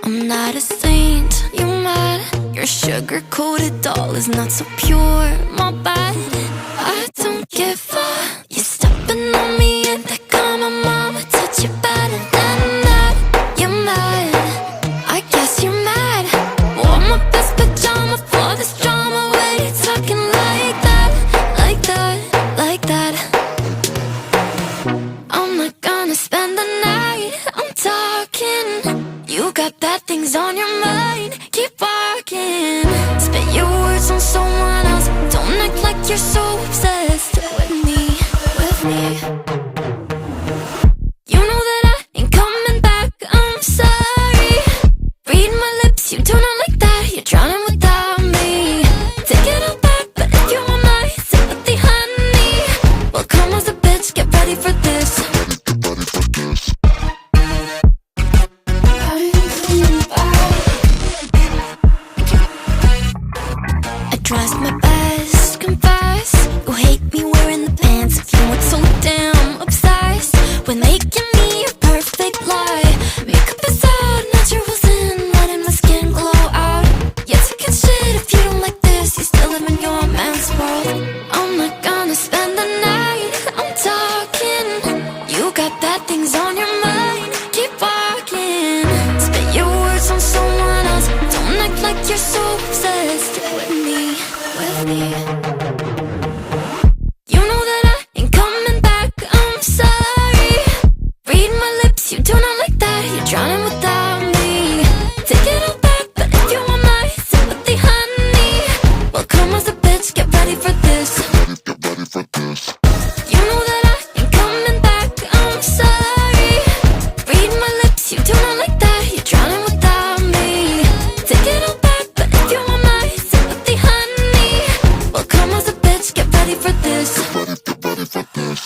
I'm not a saint, you mad? Your sugar-coated doll is not so pure, my bad. I don't give a, you're stepping on me and they call my mama, touch you better than that. You're mad, I guess you're mad. Wore my best pajama for this drama. Why you talking like that, like that, like that? I'm not gonna spend the night, I'm talking. You got bad things on your mind, keep walking. Spit your words on someone else. Don't act like you're so obsessed with me, with me. You know that I ain't coming back, I'm sorry. Read my lips, you do not like that. You're drowning without me. Take it all back, but if you want my sympathy, honey, well, come as a bitch, get ready for this. Tries my best, confess. You hate me wearing the pants. If you weren't so damn obsessed with making me a perfect lie. Makeup is out, naturals in, letting my skin glow out. Yeah, take it shit if you don't like this. You still live in your man's world. I'm not gonna spend the night, I'm talking. You got bad things on your mind, keep walking. Spit your words on someone else. Don't act like you're so obsessed with me, with me. You know that I ain't coming back, I'm sorry. Read my lips, you do not like that. You're drowning without me. Take it all back, but if you want my sympathy, honey, well, come as a bitch, get ready for this. Get ready for this. You know that I ain't coming back, I'm sorry. Read my lips, you do not like that. You're drowning without me. Take it all back, but if you want my sympathy, honey, well, come as a bitch, get ready for this. Get ready for this.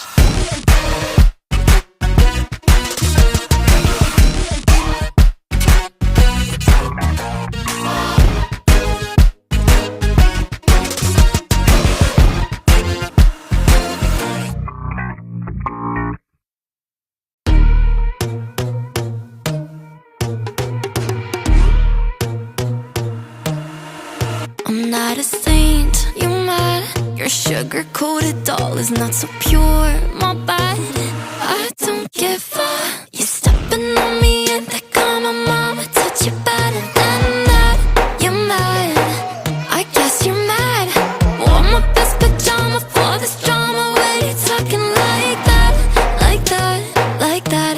I'm not a saint, you mad? Your sugar-coated doll is not so pure, my bad. I don't give a, you're stepping on me and they call my mama, touch you better than that. You're mad, I guess you're mad. Wore my best pajama for this drama. Why you talking like that, like that, like that?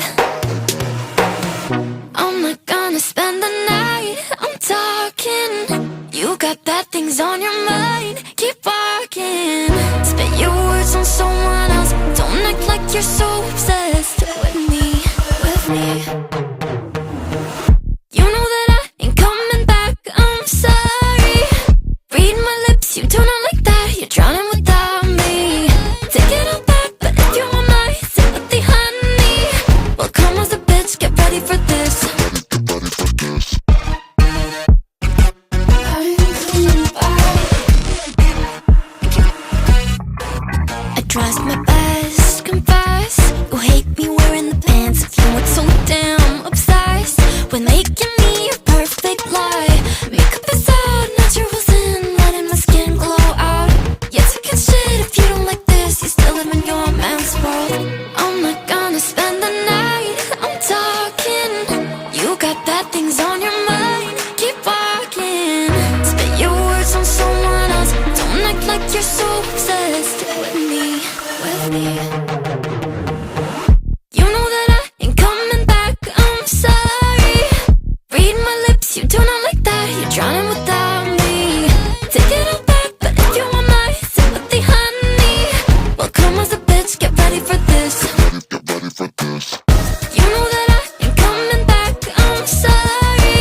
I'm not gonna spend the night, I'm talking. You got bad things on your mind, keep walking. Spit your words on someone else. Don't act like you're so obsessed with me, with me. You know that I ain't coming back, I'm sorry. Read my lips, you do not like that. You're drowning without me. Take it all back, but if you want my sympathy, honey, well, come as a bitch, get ready for this. Get ready for this. I tries my best, confess. You hate me wearing the pants. If you weren't so damn me. You know that I ain't coming back, I'm sorry. Read my lips, you do not like that, you're drowning without me. Take it all back, but if you want my sympathy, honey, well, come as a bitch, get ready for this. Get ready for this. You know that I ain't coming back, I'm sorry.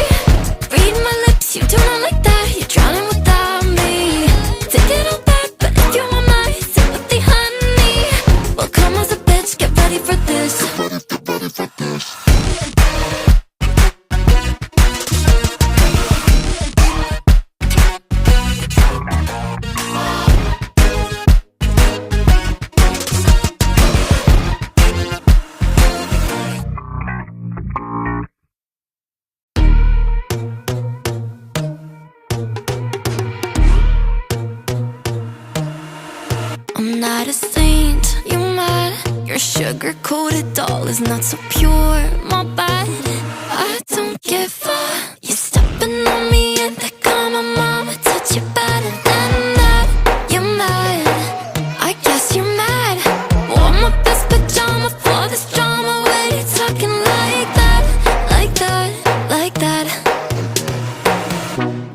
Read my lips, you do not like that, you're drowning without me. Take it all back, but if you want my sympathy, honey, well, come as a bitch, get ready for this. Get ready for this. I'm not a saint, you mad? Your sugar-coated doll is not so pure, my bad. I don't give a, you stepping on me and they call my mama, touch you better than that. You're mad, I guess you're mad. Wore my best pajama for this drama. Why you talking like that, like that, like that?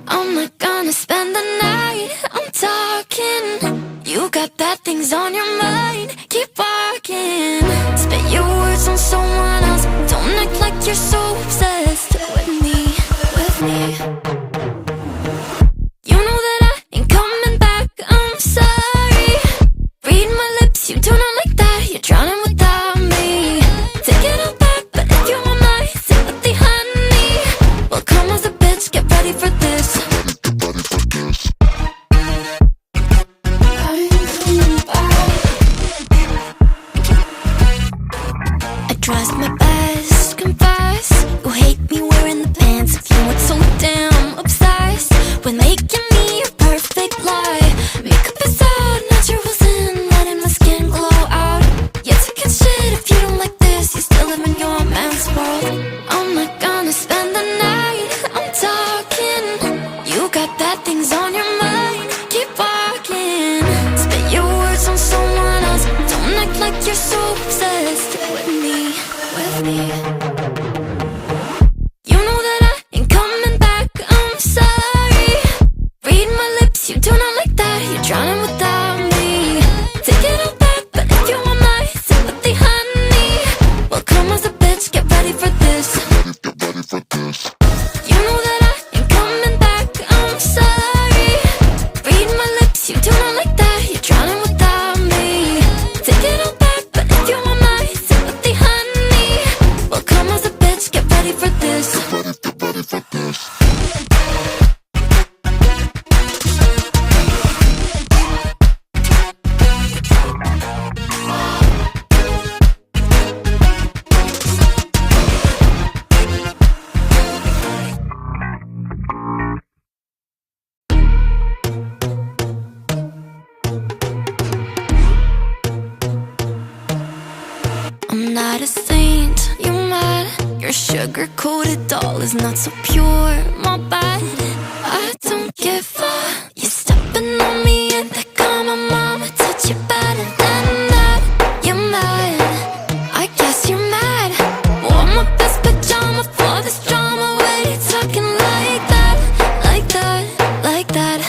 I'm not gonna spend the night, I'm talking. You got bad things on your mind, keep walking. Spit your words on someone else, don't act like you're so obsessed with me, with me. You know that I ain't coming back, I'm sorry. Read my lips, you do not like that, you're drowning without me. Take it all back, but if you want my sympathy, honey, well, come as a bitch, get ready for this. Get ready for this. I tries my best, confess. You hate me wearing the pants if you weren't so damn obsessed with making me your perfect lie. Makeup is out, naturals in, letting my skin glow out. You're taking shit if you don't like this, you still live in your man's world. I'm not gonna spend the night, I'm talking. You got bad things on your mind, keep walking. Spit your words on someone else, don't act like you're so obsessed with me, with me. You know that I ain't coming back, I'm sorry. Read my lips, you do not like that, you're drowning without me. Take it all back, but if you want my sympathy, honey, well, come as a bitch, get ready for this. Get ready for this. You know that I ain't coming back, I'm sorry. Read my lips, you do not like that, you're drowning without me. Take it all back, but if you want my sympathy, honey, well, come as a bitch, get ready for this. Get ready for this. I'm not a saint, you mad? Your sugar-coated doll is not so pure, my bad. I don't give a, you stepping on me and they call my mama, touch you better than that. You're mad, I guess you're mad. Wore my best pajama for this drama. Why you talking like that, like that, like that?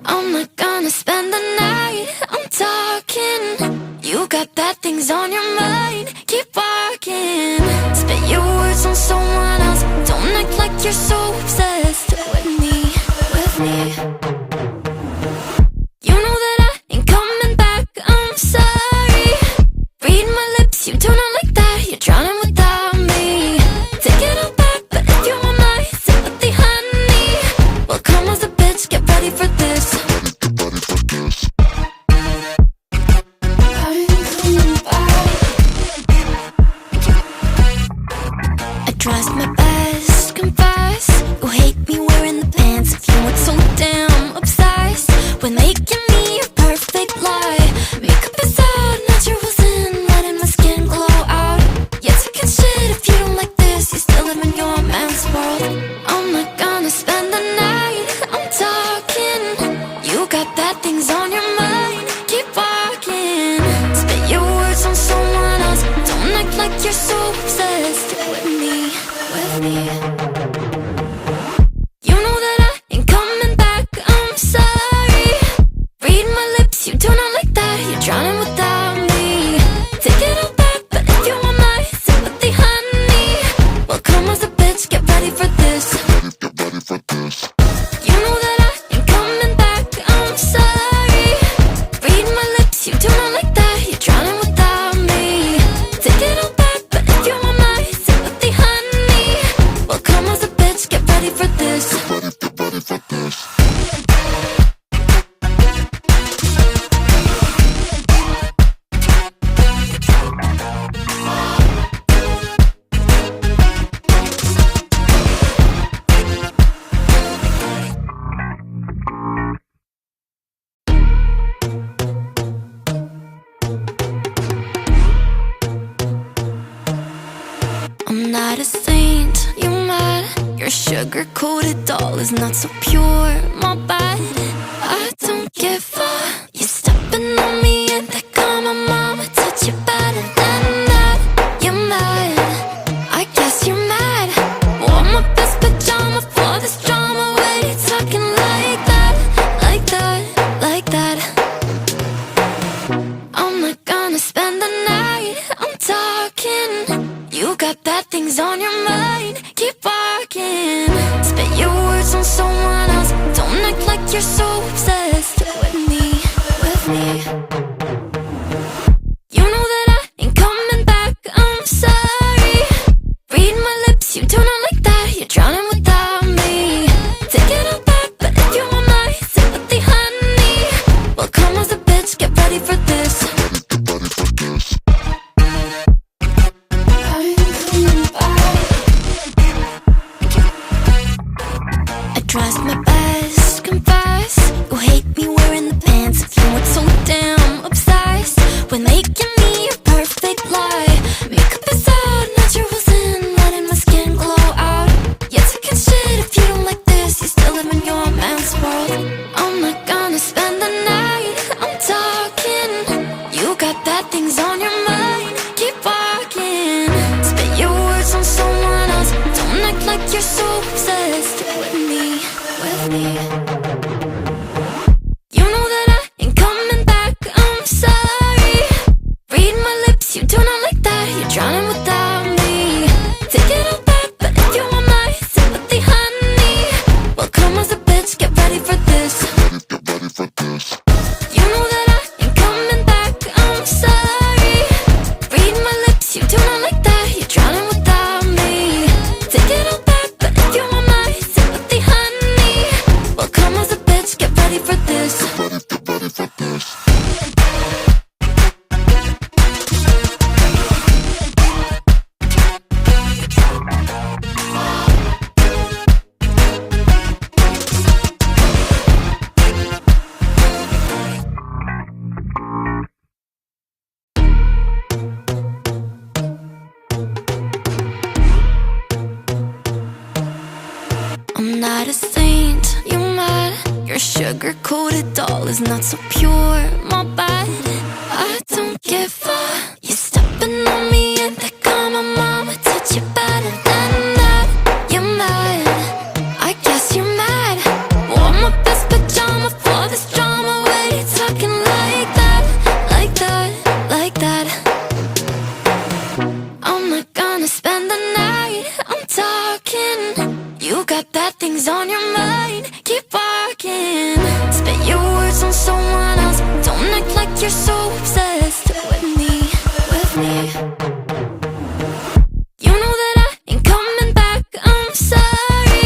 I'm not gonna spend the night, I'm talking. You got bad things on your mind, keep walking. Spit your words on someone else, don't act like you're so obsessed with me, with me. You know that I ain't coming back, I'm sorry. Read my lips, you do not like that, you're drowning without me. Take it all back, but if you want my sympathy, honey, well, come as a bitch, get ready for this. Get ready for this. I tries my best, confess. You hate is not so pure. My bad, I don't give a. You're stepping on me and that karma, mama, touch you better than that. You're mad, I guess you're mad. Wore my best pajama for this drama. When you talking like that, like that, like that. I'm not gonna spend the night. I'm talking. You got bad things on your mind. Keep walking. Spit your words on someone else. Don't act like you're so obsessed with me, with me. You know that I ain't coming back. I'm sorry. Read my lips, you do not like that. You're drowning without me. Take it all back, but if you want my sympathy, honey, well, come as a bitch, get ready for this. Get ready for this. I tried my best, confess. You hate me wearing the pants. If you weren't so damn obsessed with making me a perfect lie. Makeup is out, natural sin, letting my skin glow out. You're taking shit if you don't like this. You still live in your man's world. I'm not gonna spend the night. I'm talking. You got bad things on your mind. Keep walking. Spit your words on someone else. Don't act like you're so obsessed with me, with me. You know that I ain't coming back. I'm sorry. Read my lips, you do not like that. You're drowning without me. Take it all back, but if you want my sympathy, honey, well, come as a bitch, get ready for this. Get ready for this. You know that I ain't coming back. I'm sorry. Read my lips, you do not like that. You're drowning without me. Take it all back, but if you want my sympathy, honey, well, come as a bitch, get ready for this. Get ready for this. I'm not a saint, you mad? Your sugar-coated doll is not so pure. My bad, I don't give a. You're stepping on me and that karma, mama, touch you better than that. You're mad, I guess you're mad. Wore my best pajama for this drama. When you talking like that, like that, like that. I'm not gonna spend the night. I'm talking. You got bad things on your mind. Keep walking. Spit your words on someone else. Don't act like you're so obsessed with me, with me. You know that I ain't coming back. I'm sorry.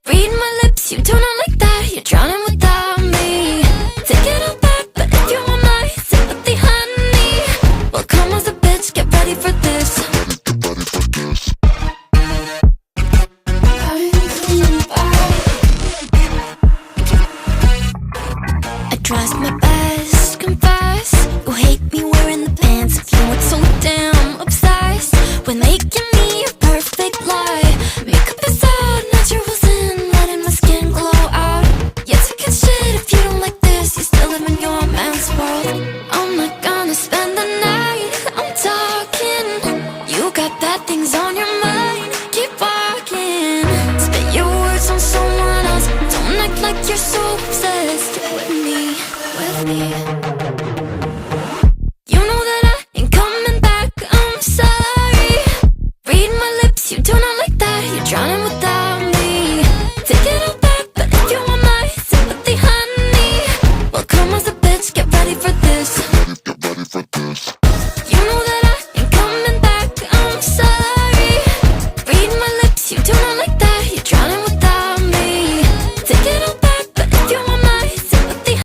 Read my lips, you do not like that. You're drowning without me. Take it all back, but if you want my sympathy, honey, well, come as a bitch, get ready for this. Get ready for this. I tried my best, confess. You hate me wearing the pants. If you weren't so damn obsessed with making me a perfect lie. Makeup is out, natural sin, letting my skin glow out. You're taking shit if you don't like this. You still live in your man's world. I'm not gonna spend the night. I'm talking. You got bad things on your mind. Keep walking. Spit your words on someone else. Don't act like you're so obsessed with me, with me.